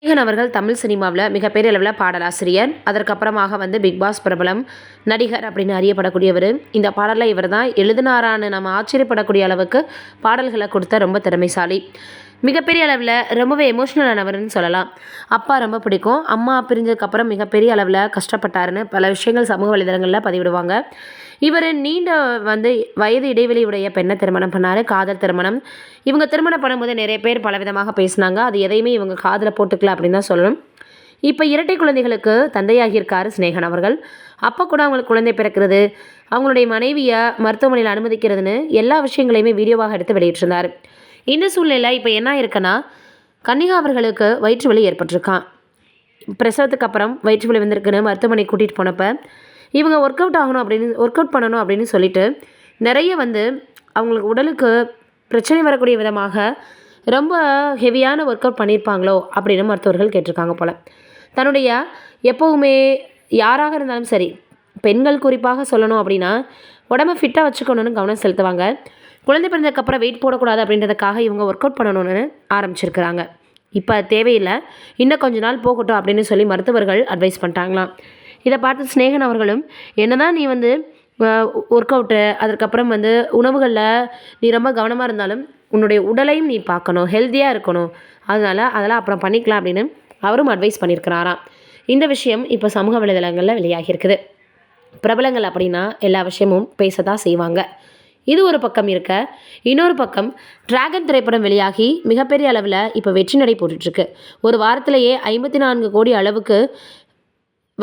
ஸ்நேகன் அவர்கள் தமிழ் சினிமாவில் மிகப்பெரிய அளவில் பாடலாசிரியர், அதற்கப்புறமாக பிக் பாஸ் பிரபலம் நடிகர் அப்படின்னு அறியப்படக்கூடியவர். இந்த பாடலை இவர் தான் எழுதினாரான்னு நம்ம ஆச்சரியப்படக்கூடிய அளவுக்கு பாடல்களை கொடுத்த ரொம்ப திறமைசாலி. மிகப்பெரிய அளவில் ரொம்பவே எமோஷ்னலானவர்னு சொல்லலாம். அப்பா ரொம்ப பிடிக்கும். அம்மா பிரிஞ்சதுக்கப்புறம் மிகப்பெரிய அளவில் கஷ்டப்பட்டாருன்னு பல விஷயங்கள் சமூக வலைதளங்களில் பதிவிடுவாங்க. இவர் நீண்ட வயது இடைவெளி உடைய பெண்ணை திருமணம் பண்ணார். காதல் திருமணம். இவங்க திருமணம் பண்ணும்போது நிறைய பேர் பலவிதமாக பேசினாங்க. அது எதையுமே இவங்க காதில் போட்டுக்கல அப்படின்னு தான் சொல்லணும். இப்போ இரட்டை குழந்தைகளுக்கு தந்தையாகியிருக்காரு ஸ்நேகன் அவர்கள். அப்போ கூட அவங்களுக்கு குழந்தை பிறக்கிறது, அவங்களுடைய மனைவியை மருத்துவமனையில் அனுமதிக்கிறதுன்னு எல்லா விஷயங்களையுமே வீடியோவாக எடுத்து வெளியிட்டிருந்தார். இந்த சூழ்நிலை இப்போ என்ன இருக்குன்னா, கன்னிகா அவர்களுக்கு வயிற்று வலி ஏற்பட்டிருக்கான். பிரசவத்துக்கு அப்புறம் வயிற்று வலி வந்திருக்குன்னு மருத்துவமனை கூட்டிகிட்டு போனப்போ இவங்க ஒர்க் அவுட் பண்ணணும் அப்படின்னு சொல்லிட்டு நிறைய அவங்களுக்கு உடலுக்கு பிரச்சனை வரக்கூடிய விதமாக ரொம்ப ஹெவியான ஒர்க் அவுட் பண்ணியிருப்பாங்களோ அப்படின்னு மருத்துவர்கள் கேட்டிருக்காங்க போல். தன்னுடைய எப்போவுமே யாராக இருந்தாலும் சரி, பெண்கள் குறிப்பாக சொல்லணும் அப்படின்னா உடம்பை ஃபிட்டாக வச்சுக்கணுன்னு கவனம் செலுத்துவாங்க. குழந்தை பிறந்ததுக்கப்புறம் வெயிட் போடக்கூடாது அப்படின்றதுக்காக இவங்க ஒர்க் அவுட் பண்ணணும்னு ஆரம்பிச்சிருக்கிறாங்க. இப்போ தேவையில்லை, இன்னும் கொஞ்ச நாள் போகட்டும் அப்படின்னு சொல்லி மருத்துவர்கள் அட்வைஸ் பண்ணிட்டாங்களாம். இதை பார்த்து ஸ்நேகன் அவர்களும் என்னதான் நீ ஒர்க் அவுட்டு, அதுக்கப்புறம் உணவுகளில் நீ ரொம்ப கவனமாக இருந்தாலும் உன்னுடைய உடலையும் நீ பார்க்கணும், ஹெல்த்தியாக இருக்கணும், அதெல்லாம் அப்புறம் பண்ணிக்கலாம் அப்படின்னு அவரும் அட்வைஸ் பண்ணியிருக்கிறாராம். இந்த விஷயம் இப்போ சமூக வலைதளங்களில் வெளியாகியிருக்குது. பிரபலங்கள் அப்படின்னா எல்லா விஷயமும் பேச தான் செய்வாங்க. இது ஒரு பக்கம் இருக்க, இன்னொரு பக்கம் டிராகன் திரைப்படம் வெளியாகி மிகப்பெரிய அளவில் இப்போ வெற்றி நடை போட்டுட்ருக்கு. ஒரு வாரத்திலேயே 54 கோடி அளவுக்கு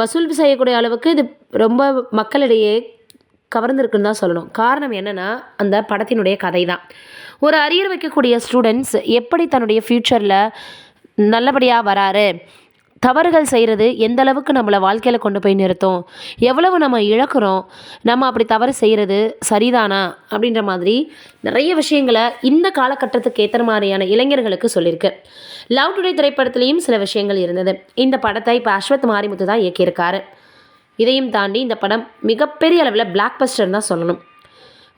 வசூல் செய்யக்கூடிய அளவுக்கு இது ரொம்ப மக்களிடையே கவர்ந்துருக்குன்னு தான் சொல்லணும். காரணம் என்னென்னா, அந்த படத்தினுடைய கதை தான். ஒரு அரியர் வைக்கக்கூடிய ஸ்டூடெண்ட்ஸ் எப்படி தன்னுடைய ஃப்யூச்சரில் நல்லபடியாக வராரு, தவறுகள் செய்கிறது எந்த அளவுக்கு நம்மளை வாழ்க்கையில் கொண்டு போய் நிறுத்தும், எவ்வளவு நம்ம இழக்கிறோம், நம்ம அப்படி தவறு செய்கிறது சரிதானா அப்படின்ற மாதிரி நிறைய விஷயங்களை இந்த காலகட்டத்துக்கு ஏற்ற மாதிரியான இளைஞர்களுக்கு சொல்லியிருக்கு. லவ் டுடே திரைப்படத்துலேயும் சில விஷயங்கள் இருந்தது. இந்த படத்தை இப்போ அஸ்வத் மாரிமுத்து தான் இயக்கியிருக்காரு. இதையும் தாண்டி இந்த படம் மிகப்பெரிய அளவில் பிளாக் பஸ்டர் தான் சொல்லணும்.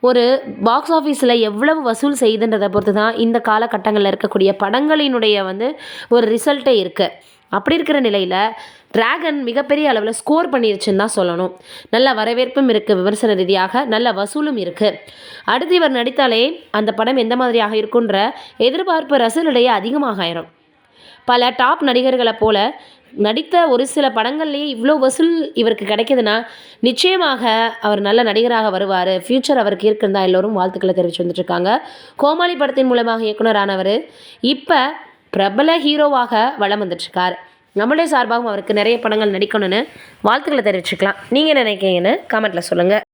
ஒரு பாக்ஸ் ஆஃபீஸில் எவ்வளவு வசூல் செய்யுதுன்றதை பொறுத்து தான் இந்த காலகட்டங்களில் இருக்கக்கூடிய படங்களினுடைய ஒரு ரிசல்ட்டே இருக்குது. அப்படி இருக்கிற நிலையில் டிராகன் மிகப்பெரிய அளவில் ஸ்கோர் பண்ணிருச்சுன்னு தான் சொல்லணும். நல்ல வரவேற்பும் இருக்குது, விமர்சன ரீதியாக நல்ல வசூலும் இருக்குது. அடுத்து இவர் நடித்தாலே அந்த படம் எந்த மாதிரியாக இருக்குன்ற எதிர்பார்ப்பு ரசிகர்களிடையே அதிகமாக ஆயிரும். பல டாப் நடிகர்களை போல நடித்த ஒரு சில படங்கள்லேயே இவ்வளோ வசூல் இவருக்கு கிடைக்குதுன்னா நிச்சயமாக அவர் நல்ல நடிகராக வருவார், ஃப்யூச்சர் அவருக்கு இருக்குன்னு தான் எல்லோரும் வாழ்த்துக்களை தெரிவித்து வந்துட்டுருக்காங்க. கோமாளி படத்தின் மூலமாக இயக்குனரானவர் இப்போ பிரபல ஹீரோவாக வலம் வந்துட்டுருக்கார். நம்மளுடைய சார்பாகவும் அவருக்கு நிறைய படங்கள் நடிக்கணும்னு வாழ்த்துக்களை தெரிவிச்சுக்கலாம். நீங்கள் நினைக்கிறீங்கன்னு கமெண்ட்டில் சொல்லுங்கள்.